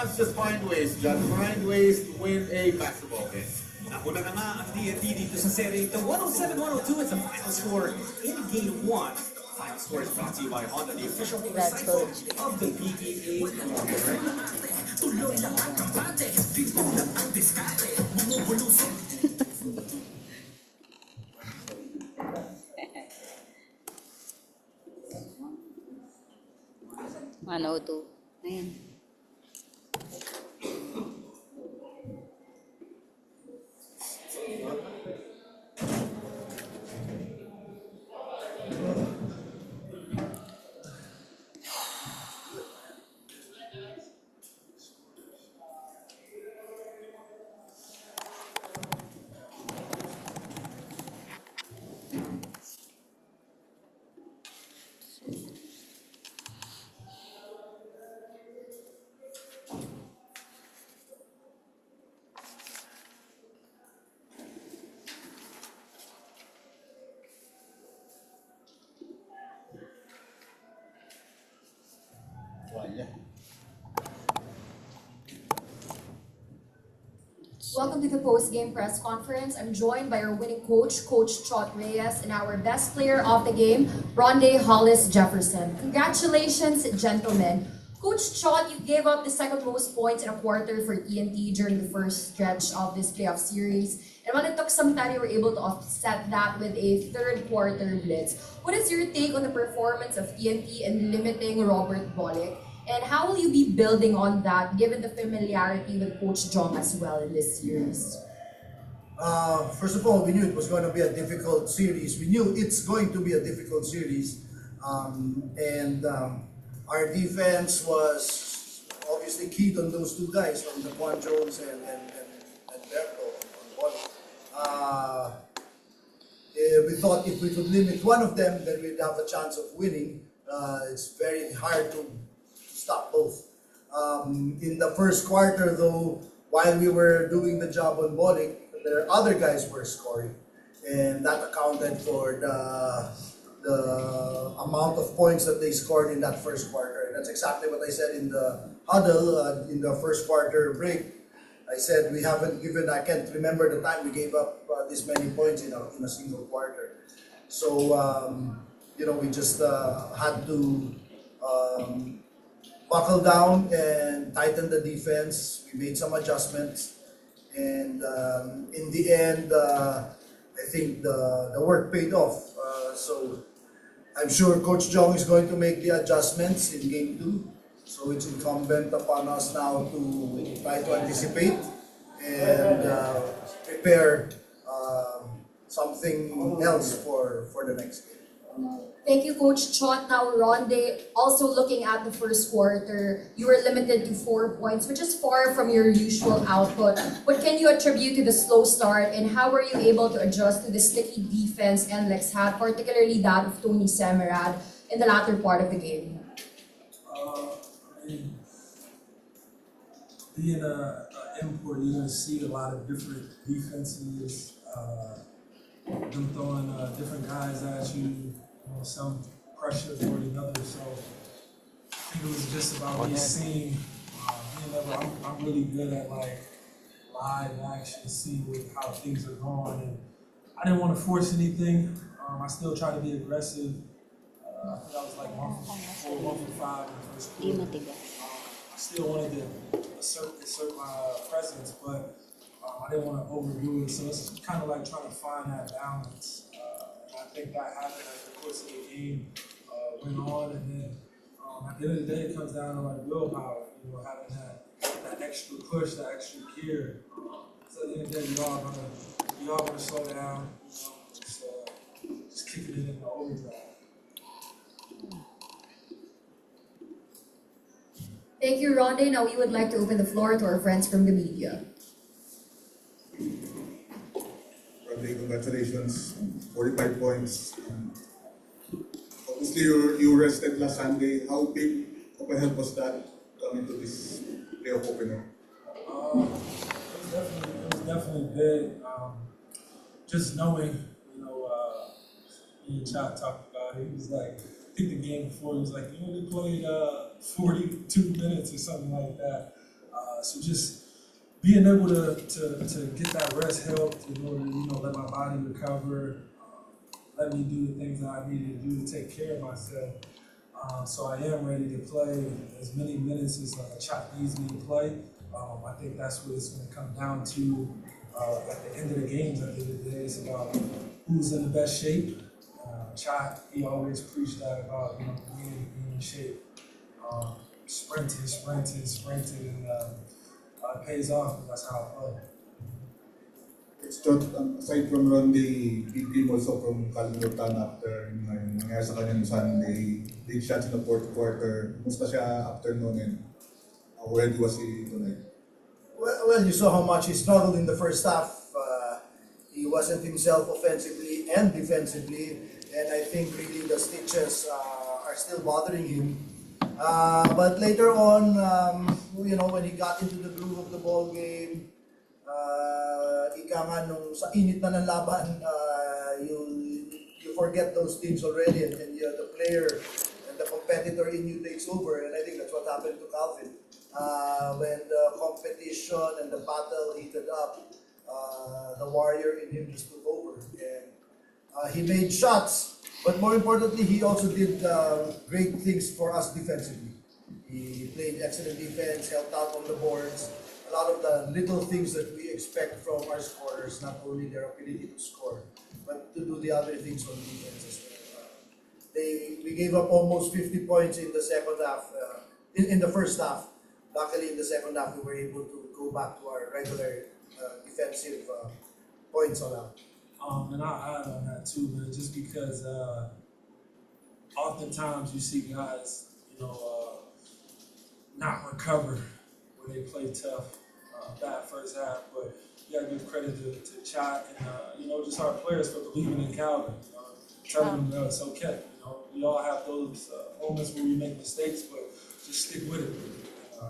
fans just find ways, John. Find ways to win a basketball game. Nakuna na nga ang TNT dito sa serie. The 107-102 is the final score in Game 1. Final score is brought to you by Honda, the official motorcycle of the PBA Rush. Ano to? Ayan. Welcome to the post-game press conference. I'm joined by our winning coach, Coach Chot Reyes, and our best player of the game, Ronde Hollis Jefferson. Congratulations, gentlemen. Coach Chot, you gave up the second most points in a quarter for TNT during the first stretch of this playoff series. And when it took some time, you were able to offset that with a third quarter blitz. What is your take on the performance of TNT in limiting Robert Bolick? And how will you be building on that, given the familiarity with Coach Jong as well in this series? First of all, we knew it was going to be a difficult series. We knew it's going to be a difficult series. Our defense was obviously keyed on those two guys, on the Juan Jones and Berto on one. We thought if we could limit one of them, then we'd have a chance of winning. It's very hard to stop both. In the first quarter, though, while we were doing the job on bowling, the other guys were scoring, and that accounted for the amount of points that they scored in that first quarter. That's exactly what I said in the huddle in the first quarter break. I said we haven't given, I can't remember the time we gave up this many points in a single quarter. So, we just had to buckle down and tighten the defense. We made some adjustments, and in the end, I think the work paid off. So I'm sure Coach Jong is going to make the adjustments in Game 2. So it's incumbent upon us now to try to anticipate and prepare something else for the next game. Thank you, Coach Chot. Now, Ronde, also looking at the first quarter, you were limited to 4 points, which is far from your usual output. What can you attribute to the slow start, and how were you able to adjust to the sticky defense NLEX had, particularly that of Tony Semerad, in the latter part of the game? Being an import, you're going to see a lot of different defenses, them throwing different guys at you. Some pressure more than others, so I think it was just about me seeing, I'm really good at like live action, seeing how things are going, and I didn't want to force anything. I still try to be aggressive. I think I was like 1 for 4, 1 for 5 in the first quarter. I still wanted to assert my presence, but I didn't want to overdo it, so it's kind of like trying to find that balance. I think that happened as the course of the game went on, and then at the end of the day, it comes down to like willpower. Having that extra push, that extra gear. So at the end of the day, we all gonna slow down. Just kicking it in the overdrive. Thank you, Ronde. Now we would like to open the floor to our friends from the media. Congratulations, 45 points. Obviously, you rested last Sunday. How big of a help was that coming to this playoff opener? It was definitely big. Just knowing, me and Chot talked about it. He was like, I think the game before, he was like, you only played 42 minutes or something like that. So just being able to get that rest helped in order to, let my body recover, let me do the things that I needed to do to take care of myself. So I am ready to play as many minutes as Chot needs me to play. I think that's what it's going to come down to at the end of the games. At the end of the day, it's about who's in the best shape. Chot, he always preached that about being in shape, sprinting, and it pays off. And that's how I play. Chot, aside from Ronde, big game also from Kalimutan after yung nangyari sa kanya noong Sunday. Big shots in the fourth quarter. Kumusta siya after noon and how ready was he tonight? Well, you saw how much he struggled in the first half. He wasn't himself offensively and defensively, and I think really the stitches are still bothering him. But later on, when he got into the groove of the ball game, ika nga nung sa init na ng laban, you forget those things already, and the player and the competitor in you takes over, and I think that's what happened to Calvin. When the competition and the battle heated up, the warrior in him just took over, and he made shots, but more importantly, he also did great things for us defensively. He played excellent defense, helped out on the boards. A lot of the little things that we expect from our scorers, not only their ability to score, but to do the other things on defense as well. We gave up almost 50 points in the second half, in the first half. Luckily, in the second half, we were able to go back to our regular defensive points allowed. And I'll add on that too, man, just because oftentimes you see guys, not recover when they play tough, bad first half, but you gotta give credit to Chot and, just our players for believing in Calvin, telling them it's okay. We all have those moments where we make mistakes, but just stick with it.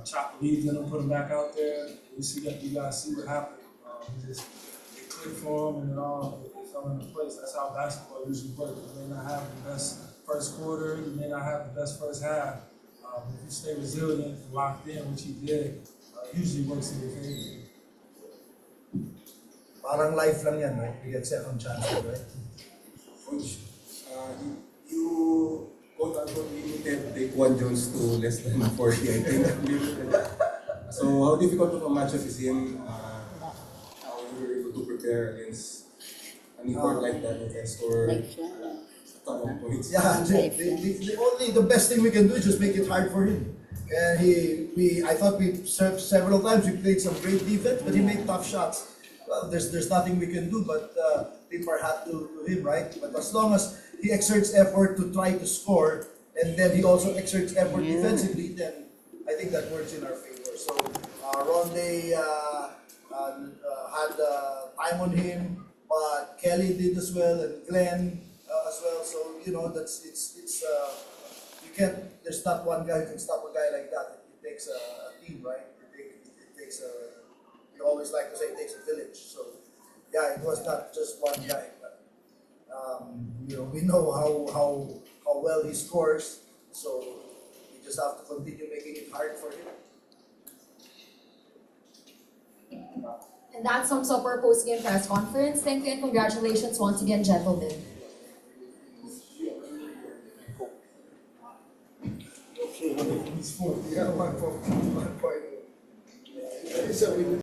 Chot believed in him, put him back out there. You guys see what happened. It clicked for him, and it fell into place. That's how basketball usually works. You may not have the best first quarter, you may not have the best first half. If you stay resilient and locked in, which he did, usually works in your favor. Parang life lang yan, right? You get second chances, right? Coach, you quote-unquote limited Daquan Jones to less than 40, I think. Limited. So how difficult of a matchup is him? How you were able to prepare against an import like that that can score a ton of points? Yeah, the best thing we can do is just make it hard for him. And I thought we served several times. We played some great defense, but he made tough shots. Well, there's nothing we can do but tip our hat to him, right? But as long as he exerts effort to try to score, and then he also exerts effort defensively, then I think that works in our favor. So Ronde had time on him, but Kelly did as well, and Glenn as well. So you can't. There's not one guy who can stop a guy like that. It takes a team, right? It takes a. We always like to say it takes a village. So yeah, it was not just one guy, but we know how well he scores. So we just have to continue making it hard for him. And that sums up our post-game press conference. Thank you and congratulations once again, gentlemen. Yeah, 1 point. So we